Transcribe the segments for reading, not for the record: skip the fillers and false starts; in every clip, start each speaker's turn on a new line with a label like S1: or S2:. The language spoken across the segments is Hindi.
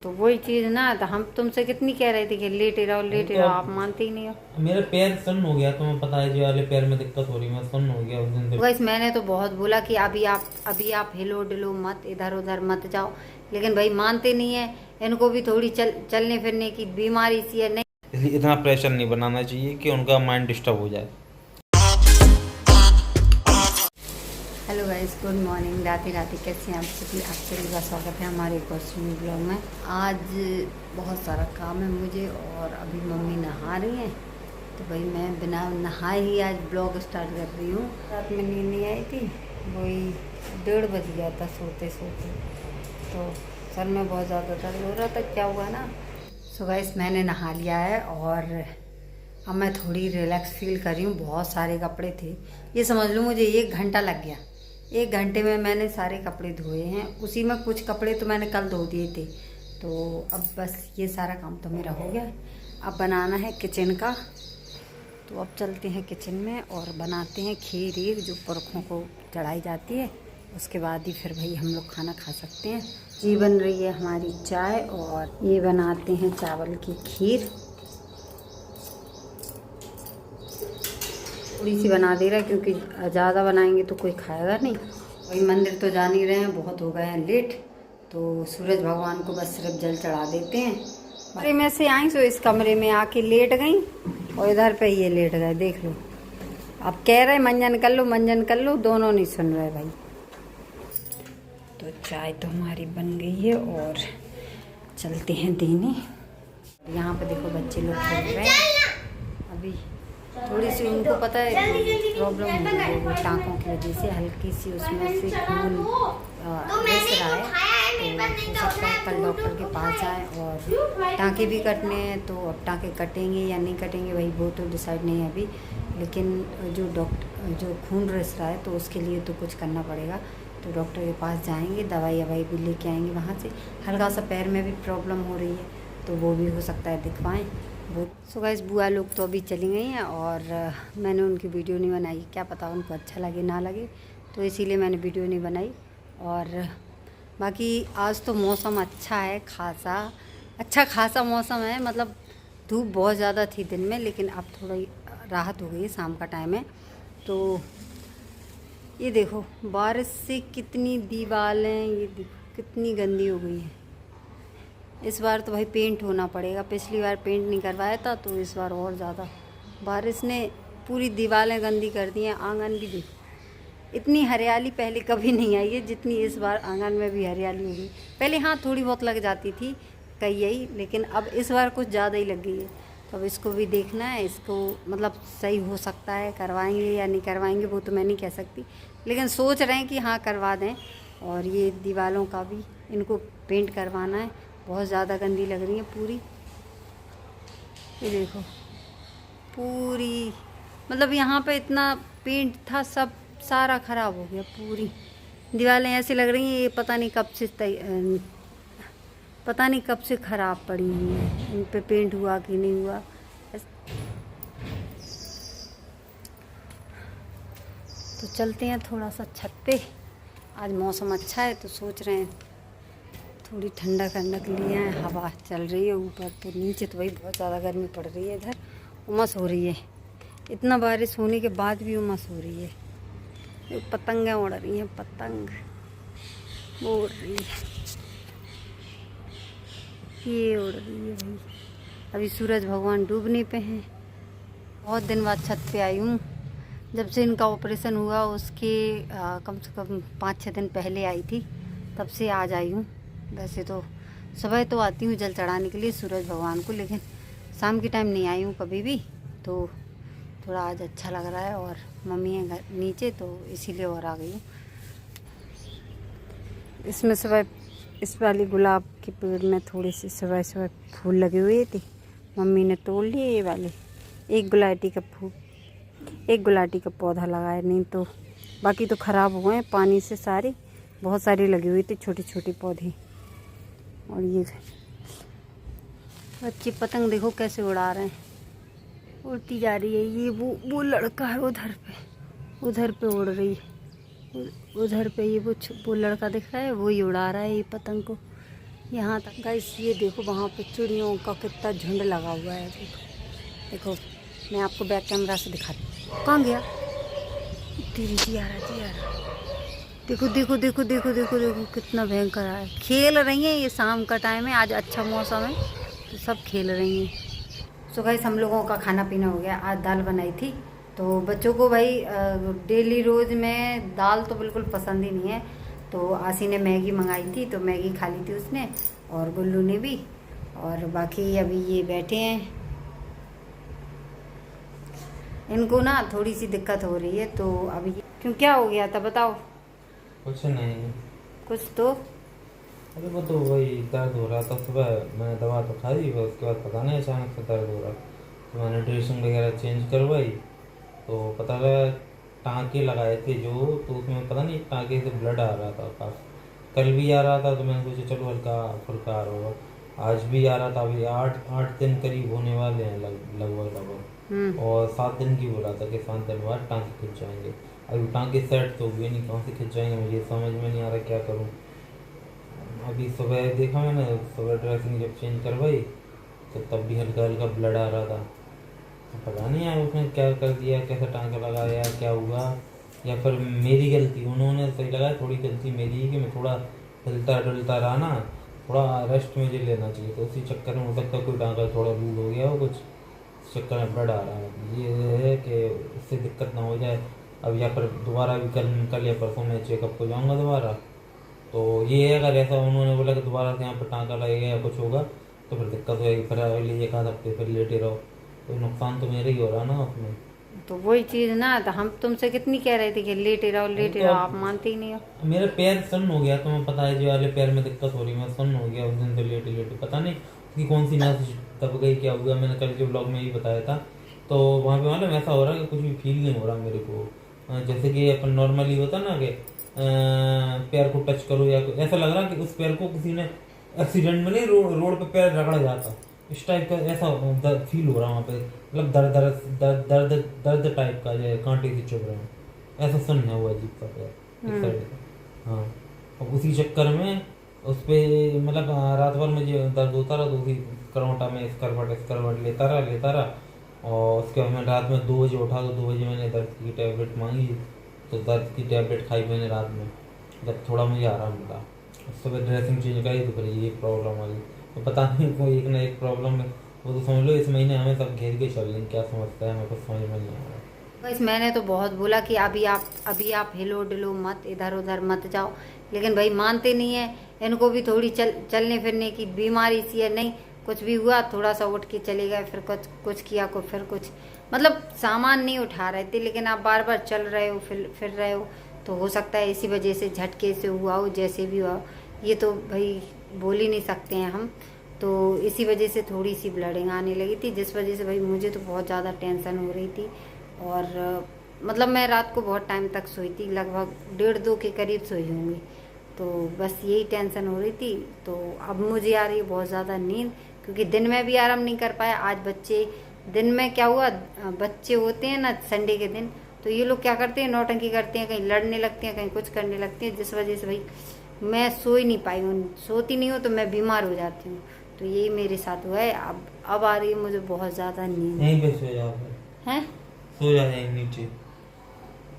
S1: तो वही चीज ना, तो हम तुमसे कितनी कह रहे थे कि लेटे रहो, आप मानते ही नहीं हो।
S2: मेरा पैर सुन्न हो गया, तुम्हें पता है, जो वाले पैर में दिक्कत हो रही है, मैं सुन्न हो गया उस दिन से।
S1: वैसे मैंने तो बहुत बोला कि अभी आप हिलो डिलो मत, इधर उधर मत जाओ, लेकिन भाई मानते नहीं है। इनको भी थोड़ी चलने फिरने की बीमारी सी है। नहीं,
S2: इसलिए इतना प्रेशर नहीं बनाना चाहिए कि उनका माइंड डिस्टर्ब हो जाए।
S1: Hello guys, good morning. Radhe Radhe, कैसे हैं आप सभी? आप सभी का स्वागत है हमारे एक और न्यू ब्लॉग में। आज बहुत सारा काम है मुझे, और अभी मम्मी नहा रही हैं, तो भाई मैं बिना नहाए ही आज ब्लॉग स्टार्ट कर रही हूँ। रात में नींद नहीं आई थी, वही 1:30 बज गया था सोते सोते, तो सर में बहुत ज़्यादा दर्द हो रहा था। क्या हुआ ना, सो गाइस मैंने नहा लिया है और अब मैं थोड़ी रिलैक्स फील कर रही हूँ। बहुत सारे कपड़े थे, ये समझ लो मुझे 1 घंटा लग गया। 1 घंटे में मैंने सारे कपड़े धोए हैं, उसी में कुछ कपड़े तो मैंने कल धो दिए थे। तो अब बस ये सारा काम तो मेरा हो गया। अब बनाना है किचन का, तो अब चलते हैं किचन में और बनाते हैं खीर एक जो पुरखों को चढ़ाई जाती है। उसके बाद ही फिर भाई हम लोग खाना खा सकते हैं। जी बन रही है हमारी चाय, और ये बनाते हैं चावल की खीर। थोड़ी सी बना दे रहा है क्योंकि ज़्यादा बनाएंगे तो कोई खाएगा नहीं। वही मंदिर तो जान ही रहे हैं, बहुत हो गए हैं लेट, तो सूरज भगवान को बस सिर्फ जल चढ़ा देते हैं। अरे मैं से आई सो इस कमरे में आके लेट गई, और इधर पे ये लेट गए, देख लो। अब कह रहे मंजन कर लो, दोनों नहीं सुन रहे भाई। तो चाय तो हमारी बन गई है और चलते हैं देने। यहाँ पे देखो बच्चे लोग खेल रहे हैं। अभी थोड़ी सी उनको पता है प्रॉब्लम हो रही है, वो टाँकों की वजह से हल्की सी उसमें से खून रिस रहा है। तो हो सकता है कल डॉक्टर के पास जाए, और टाँके भी कटने हैं। तो अब टाँके कटेंगे या नहीं कटेंगे भाई वो तो डिसाइड नहीं है अभी, लेकिन जो खून रिस रहा है तो उसके लिए तो कुछ करना पड़ेगा। तो डॉक्टर के पास जाएंगे, दवाई भी लेके आएंगे वहाँ से। हल्का सा पैर में भी प्रॉब्लम हो रही है, तो वो भी हो सकता है दिखवाएं वो। सो गाइस बुआ लोग तो अभी चली गई हैं, और मैंने उनकी वीडियो नहीं बनाई, क्या पता उनको अच्छा लगे ना लगे, तो इसीलिए मैंने वीडियो नहीं बनाई। और बाकी आज तो मौसम अच्छा है, अच्छा खासा मौसम है। मतलब धूप बहुत ज़्यादा थी दिन में, लेकिन अब थोड़ी राहत हो गई है, शाम का टाइम है। तो ये देखो बारिश से कितनी दीवारें, ये देखो कितनी गंदी हो गई है। इस बार तो भाई पेंट होना पड़ेगा, पिछली बार पेंट नहीं करवाया था, तो इस बार और ज़्यादा बारिश ने पूरी दीवारें गंदी कर दी हैं। आंगन भी देखो, इतनी हरियाली पहले कभी नहीं आई है जितनी इस बार आंगन में भी हरियाली हो गई। पहले हाँ थोड़ी बहुत लग जाती थी कई, लेकिन अब इस बार कुछ ज़्यादा ही लग गई है। तो अब इसको भी देखना है, इसको मतलब सही हो सकता है, करवाएंगे या नहीं करवाएंगे वो तो मैं नहीं कह सकती, लेकिन सोच रहे हैं कि हाँ करवा दें। और ये दीवारों का भी इनको पेंट करवाना है, बहुत ज़्यादा गंदी लग रही है पूरी। ये देखो पूरी, मतलब यहाँ पे इतना पेंट था सब सारा ख़राब हो गया। पूरी दीवारें ऐसी लग रही हैं ये पता नहीं कब से ख़राब पड़ी हुई है, इन पे पेंट हुआ कि नहीं हुआ। तो चलते हैं थोड़ा सा छत पे, आज मौसम अच्छा है तो सोच रहे हैं थोड़ी ठंडा करने के लिए है। हवा चल रही है ऊपर, तो नीचे तो भाई बहुत ज़्यादा गर्मी पड़ रही है, इधर उमस हो रही है। इतना बारिश होने के बाद भी उमस हो रही है। ये पतंगें उड़ रही हैं, पतंग वो उड़ रही है, ये उड़ रही है भाई। अभी सूरज भगवान डूबने पे हैं। बहुत दिन बाद छत पे आई हूँ, जब से इनका ऑपरेशन हुआ उसके कम से कम 5-6 दिन पहले आई थी, तब से आज आई हूँ। वैसे तो सुबह तो आती हूँ जल चढ़ाने के लिए सूरज भगवान को, लेकिन शाम के टाइम नहीं आई हूँ कभी भी। तो थोड़ा आज अच्छा लग रहा है, और मम्मी है घर नीचे तो इसीलिए और आ गई हूँ। इसमें सुबह इस वाली गुलाब के पेड़ में थोड़ी सी सुबह सुबह फूल लगे हुए थे, मम्मी ने तोड़ लिए ये वाले। एक गुलाटी का पौधा लगाया, नहीं तो बाकी तो ख़राब हुए हैं पानी से सारे। बहुत सारी लगी हुई थी छोटी छोटी पौधे। और ये बच्चे पतंग देखो कैसे उड़ा रहे हैं, उड़ती जा रही है। ये वो लड़का है उधर पे उड़ रही है, उधर पे ये वो लड़का दिख रहा है, वो ही उड़ा रहा है ये पतंग को। यहाँ तक गाइस ये देखो वहाँ पे चिड़ियों का कितना झुंड लगा हुआ है। देखो मैं आपको बैक कैमरा से दिखाती हूँ। कहाँ गया? तेरी जी आ रहा जी आ रहा। देखो देखो देखो देखो देखो देखो कितना भयंकर है। खेल रही हैं, ये शाम का टाइम है, आज अच्छा मौसम है तो सब खेल रही हैं। सो गाइस हम लोगों का खाना पीना हो गया। आज दाल बनाई थी तो बच्चों को भाई डेली रोज़ में दाल तो बिल्कुल पसंद ही नहीं है, तो आसी ने मैगी मंगाई थी तो मैगी खा ली थी उसने और गुल्लू ने भी। और बाकी अभी ये बैठे हैं, इनको ना थोड़ी सी दिक्कत हो रही है। तो अभी क्यों, क्या हो गया था बताओ?
S2: कुछ नहीं।
S1: कुछ तो
S2: अरे वो तो वही दर्द हो रहा था, सुबह मैंने दवा तो खाई, बस उसके बाद पता नहीं अचानक से दर्द हो रहा, तो मैंने ड्रेसिंग वगैरह चेंज करवाई तो पता लगा टाँके लगाए थे जो, तो उसमें पता नहीं टाँके से ब्लड आ रहा था काफ़ी। कल भी आ रहा था तो मैंने सोचा चलो हल्का फुल्का आ रहा होगा, आज भी आ रहा था। अभी 8 दिन करीब होने वाले हैं लगभग और 7 दिन की बोला था कि 7 दिन बाद टाँके खिंच जाएंगे। अभी टाँके सेट तो हुए नहीं, कहाँ से खिंच जाएंगे मुझे समझ में नहीं आ रहा क्या करूँ। अभी सुबह देखा मैंने, सुबह ड्रेसिंग जब चेंज करवाई तो तब भी हल्का हल्का ब्लड आ रहा था। पता नहीं यार उसने क्या कर दिया, कैसे टाँका लगाया, क्या हुआ, या फिर मेरी गलती। उन्होंने सही लगा थोड़ी गलती मेरी है कि मैं थोड़ा हिलता डुलता रहा ना, थोड़ा रेस्ट मुझे लेना चाहिए, तो उसी चक्कर में हो सकता है कोई टाँका थोड़ा लूज हो गया हो कुछ, इस चक्कर में ब्लड आ रहा है। ये है कि उससे दिक्कत ना हो जाए। अब या फिर दोबारा भी कल या परसों में चेकअप को जाऊँगा दोबारा, तो ये है अगर ऐसा उन्होंने बोला कि दोबारा से यहाँ पर टाँका लगेगा या कुछ होगा तो फिर दिक्कत होगी, फिर अगले 1 आध हफ्ते फिर लेटे रहो, तो नुकसान तो मेरा ही हो रहा ना उसमें।
S1: तो वही चीज़ ना, तो हम तुमसे कितनी कह रहे थे कि लेटे रहो, आप मानते ही नहीं हो।
S2: मेरा पैर सुन्न हो गया, तुम्हें पता है जो वाले पैर में दिक्कत हो रही, मैं सुन्न हो गया उस दिन से लेटे लेटे, पता नहीं उसकी कौन सी नस दब गई क्या हुआ। मैंने कल के ब्लॉग में ही बताया था, तो वहाँ पे मालूम ऐसा हो रहा है कि कुछ भी फील नहीं हो रहा मेरे को, जैसे कि अपन नॉर्मली होता ना कि पैर को टच करो या ऐसा लग रहा कि उस पैर को किसी ने एक्सीडेंट में नहीं रोड पे पैर रगड़ा जाता, इस टाइप का ऐसा फील हो रहा वहाँ पे, मतलब दर्द दर्द दर्द दर्द टाइप का, जो कांटे से चुभ रहे हैं ऐसा सुन है वो अजीब सा पैर एक साइड। हाँ, और उसी चक्कर में उस पर मतलब रात भर मुझे दर्द होता रहा, तो उसी करवटा में इसकरवट लेता रहा और उसके बाद मैं रात में 2 बजे उठा, तो 2 बजे मैंने दर्द की टैबलेट मांगी, तो दर्द की टैबलेट खाई मैंने रात में, जब थोड़ा मुझे आराम मिला। सुबह ड्रेसिंग चेंज करी तो फिर ये प्रॉब्लम आ गई, तो पता नहीं कोई एक ना एक प्रॉब्लम है, वो तो समझ लो इस महीने हमें सब घेर के चल रही, क्या समझता है मेरे को समझ में नहीं आ रहा।
S1: बस मैंने तो बहुत बोला कि अभी आप हिलो डिलो मत, इधर उधर मत जाओ, लेकिन भाई मानते नहीं है। इनको भी थोड़ी चलने फिरने की बीमारी सी है, नहीं कुछ भी हुआ थोड़ा सा उठ के चले गए, फिर कुछ किया को फिर कुछ, मतलब सामान नहीं उठा रहे थे, लेकिन आप बार बार चल रहे हो फिर रहे हो, तो हो सकता है इसी वजह से झटके से हुआ हो, जैसे भी हुआ, ये तो भाई बोल ही नहीं सकते हैं हम। तो इसी वजह से थोड़ी सी ब्लडिंग आने लगी थी, जिस वजह से भाई मुझे तो बहुत ज़्यादा टेंशन हो रही थी। और मतलब मैं रात को बहुत टाइम तक सोई थी, लगभग 1:30-2 के करीब सोई होंगी, तो बस यही टेंशन हो रही थी। तो अब मुझे आ रही है बहुत ज़्यादा नींद, क्योंकि दिन में भी आराम नहीं कर पाया। आज बच्चे दिन में क्या हुआ, बच्चे होते हैं ना संडे के दिन, तो ये लोग क्या करते हैं, नौटंकी करते हैं, कहीं लड़ने लगते हैं, कहीं कुछ करने लगते हैं, जिस वजह से भाई मैं सो ही नहीं पाई हूँ। सोती नहीं हूँ तो मैं बीमार हो जाती हूँ, तो यही मेरे साथ हुआ है। अब आ रही है मुझे बहुत ज़्यादा नींद।
S2: यहीं पे सो जाओ,
S1: हैं
S2: सो जा यहीं नीचे।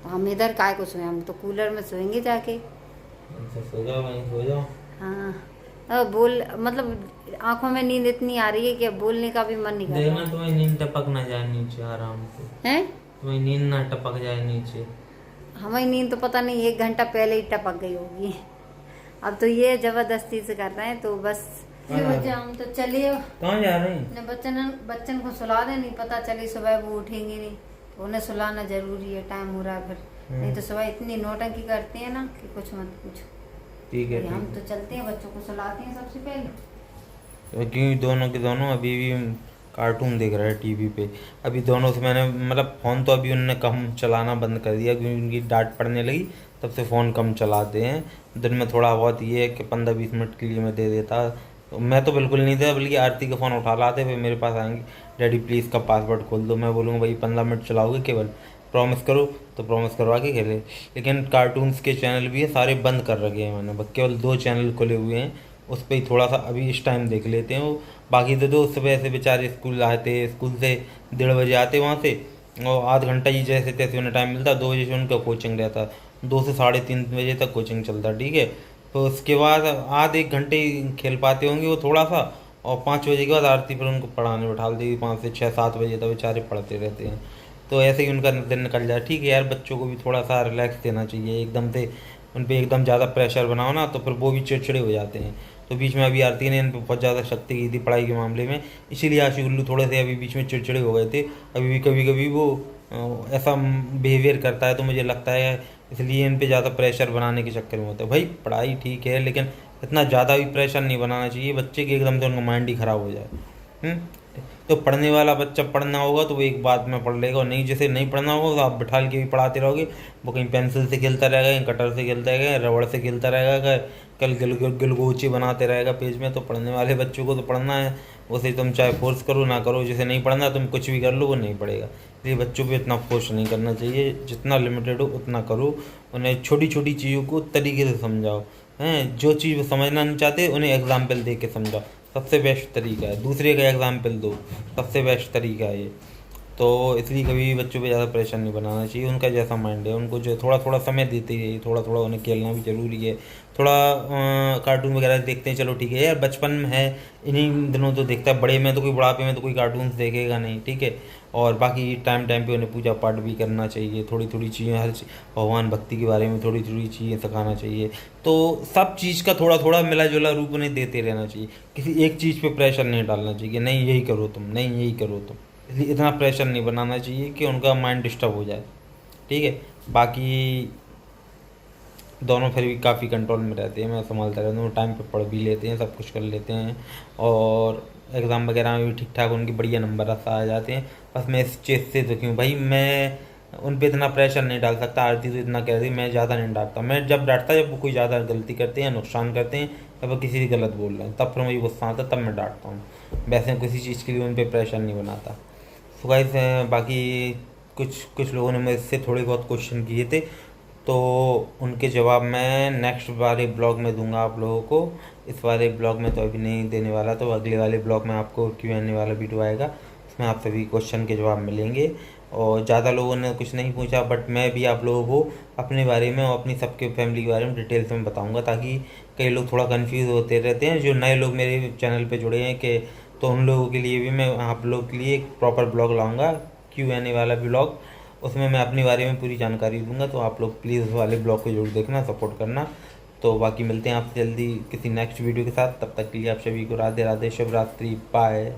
S1: हम इधर काय को सोए, हम तो कूलर में सोएंगे जाके।
S2: अच्छा सो जाओ, वहीं सो जाओ।
S1: हाँ बोल, मतलब आंखों में नींद इतनी आ रही है कि बोलने का भी मन नहीं कर
S2: देखना
S1: रहा।
S2: तुम्हें नींद टपक ना जाए नीचे आराम से,
S1: हैं
S2: तुम्हें नींद ना टपक जाए नीचे।
S1: हमारी नींद तो पता नहीं 1 घंटा पहले ही टपक गई होगी। अब तो ये जबरदस्ती से कर रहे हैं, तो बस हम तो चलिए।
S2: कहाँ जा रहे हैं?
S1: बच्चन को सुला दे, नहीं पता चली सुबह वो उठेंगे नहीं, तो उन्हें सुलाना जरूरी है, टाइम हो रहा है फिर, नहीं तो सुबह इतनी नौटंकी करते हैं ना कि कुछ मत पूछो।
S2: ठीक है,
S1: हम तो चलते हैं, बच्चों को सुलाते हैं सबसे पहले।
S2: क्योंकि दोनों के दोनों अभी भी कार्टून देख रहे हैं टीवी पे। अभी दोनों से मैंने मतलब फ़ोन तो अभी उन्होंने कम चलाना बंद कर दिया, क्योंकि उनकी डांट पड़ने लगी, तब से फ़ोन कम चलाते हैं। दिन में थोड़ा बहुत ये है कि 15-20 मिनट के लिए मैं दे देता, तो मैं तो बिल्कुल नहीं था, बल्कि आरती का फ़ोन उठा लाते, फिर मेरे पास आएंगे, डैडी प्लीज़ का पासवर्ड खोल दो। मैं बोलूँगा भाई 15 मिनट चलाओगे केवल, प्रॉमिस करो, तो प्रॉमिस करवा के खेले। लेकिन कार्टून्स के चैनल भी है, सारे बंद कर रखे हैं मैंने, बस केवल 2 चैनल खुले हुए हैं, उस पर ही थोड़ा सा अभी इस टाइम देख लेते हैं। वो बाकी तो दोस्त सुबह से बेचारे स्कूल आते, स्कूल से 1:30 बजे आते वहाँ से, और आध घंटा ही जैसे तैसे उन्हें टाइम मिलता। 2 बजे से उनका कोचिंग रहता, 2 से 3:30 बजे तक कोचिंग चलता, ठीक है। तो उसके बाद आध एक घंटे ही खेल पाते होंगे वो थोड़ा सा, और 5 बजे के बाद आरती पर उनको पढ़ाने बैठा दी। 5 से 6-7 बजे तक बेचारे पढ़ते रहते हैं। तो ऐसे ही उनका दिन निकल जाए। ठीक है यार, बच्चों को भी थोड़ा सा रिलैक्स देना चाहिए। एकदम से उन पर एकदम ज़्यादा प्रेशर बनाओ ना तो फिर वो भी चिड़चिड़े हो जाते हैं। तो बीच में अभी आरती ने इन पर बहुत ज़्यादा शक्ति की थी पढ़ाई के मामले में, इसीलिए आशी उल्लू थोड़े से अभी बीच में चिड़चिड़े हो गए थे। अभी भी कभी कभी वो ऐसा बिहेवियर करता है, तो मुझे लगता है इसलिए इन पे ज़्यादा प्रेशर बनाने के चक्कर में होता है। भाई पढ़ाई ठीक है, लेकिन इतना ज़्यादा भी प्रेशर नहीं बनाना चाहिए बच्चे की एकदम से उनका माइंड ही ख़राब हो जाए। हम्म? तो पढ़ने वाला बच्चा पढ़ना होगा तो वो एक बात में पढ़ लेगा, और नहीं जैसे नहीं पढ़ना होगा तो आप बिठाल के भी पढ़ाते रहोगे, वो कहीं पेंसिल से खेलता रहेगा, कहीं कटर से खेलता रहेगा, रबड़ से खेलता रहेगा, कल गिलगोचे बनाते रहेगा पेज में। तो पढ़ने वाले बच्चों को तो पढ़ना है, उसे तुम चाहे फोर्स करो ना करो, जैसे नहीं पढ़ना तुम कुछ भी कर लो वो नहीं पढ़ेगा। इसलिए बच्चों पे इतना फोर्स नहीं करना चाहिए, जितना लिमिटेड हो उतना करो। उन्हें छोटी छोटी चीज़ों को तरीके से समझाओ, हैं जो चीज़ वो समझना नहीं चाहते उन्हें एग्जाम्पल दे के समझाओ, सबसे बेस्ट तरीका है। दूसरे का एग्जाम्पल दो, सबसे बेस्ट तरीका है ये। तो इसलिए कभी बच्चों पे ज़्यादा प्रेशर नहीं बनाना चाहिए। उनका जैसा माइंड है उनको जो थोड़ा थोड़ा समय देते रहिए, थोड़ा थोड़ा उन्हें खेलना भी ज़रूरी है। थोड़ा कार्टून वगैरह देखते हैं, चलो ठीक है यार, बचपन में है इन्हीं दिनों तो देखता है, बड़े में तो कोई बुढ़ापे में तो कोई कार्टून्स देखेगा नहीं, ठीक है। और बाकी टाइम टाइम पे उन्हें पूजा पाठ भी करना चाहिए, थोड़ी थोड़ी चीज़ें भगवान भक्ति के बारे में थोड़ी थोड़ी चीज़ें सिखाना चाहिए। तो सब चीज़ का थोड़ा थोड़ा मिला जुला रूप उन्हें देते रहना चाहिए। किसी एक चीज़ पे प्रेशर नहीं डालना चाहिए कि नहीं यही करो तुम, नहीं यही करो तुम। इसलिए इतना प्रेशर नहीं बनाना चाहिए कि उनका माइंड डिस्टर्ब हो जाए, ठीक है। बाकी दोनों फिर भी काफ़ी कंट्रोल में रहते हैं, मैं संभालता रहता हूँ, टाइम पे पढ़ भी लेते हैं, सब कुछ कर लेते हैं, और एग्ज़ाम वगैरह में भी ठीक ठाक उनके बढ़िया नंबर आ जाते हैं। बस मैं इस चीज़ से दुखी हूँ भाई, मैं उन पर इतना प्रेशर नहीं डाल सकता। आरती तो इतना कह रही, मैं ज़्यादा नहीं डांटता। मैं जब डांटता जब वो कोई ज़्यादा गलती करते हैं, नुकसान करते हैं, या वो किसी से गलत बोल रहे हैं, तब फिर मुझे गुस्सा आता है, तब मैं डांटता हूँ। वैसे किसी चीज़ के लिए उन पर प्रेशर नहीं बनाता। तो गाइस बाकी कुछ कुछ लोगों ने मुझसे थोड़े बहुत क्वेश्चन किए थे, तो उनके जवाब मैं नेक्स्ट वाले ब्लॉग में दूंगा आप लोगों को। इस वाले ब्लॉग में तो अभी नहीं देने वाला, तो अगले वाले ब्लॉग में आपको Q&A वाला वीडियो आएगा, उसमें आप सभी क्वेश्चन के जवाब मिलेंगे। और ज़्यादा लोगों ने कुछ नहीं पूछा, बट मैं भी आप लोगों को अपने बारे में और अपनी सबके फैमिली के बारे में डिटेल्स में बताऊँगा, ताकि कई लोग थोड़ा कन्फ्यूज़ होते रहते हैं जो नए लोग मेरे चैनल पर जुड़े हैं कि, तो उन लोगों के लिए भी मैं आप लोगों के लिए एक प्रॉपर ब्लॉग लाऊँगा, Q&A वाला ब्लॉग। उसमें मैं अपने बारे में पूरी जानकारी दूंगा, तो आप लोग प्लीज़ उस वाले ब्लॉग को जरूर देखना, सपोर्ट करना। तो बाकी मिलते हैं आपसे जल्दी किसी नेक्स्ट वीडियो के साथ, तब तक के लिए आप सभी को राधे राधे, शुभ रात्रि, बाय।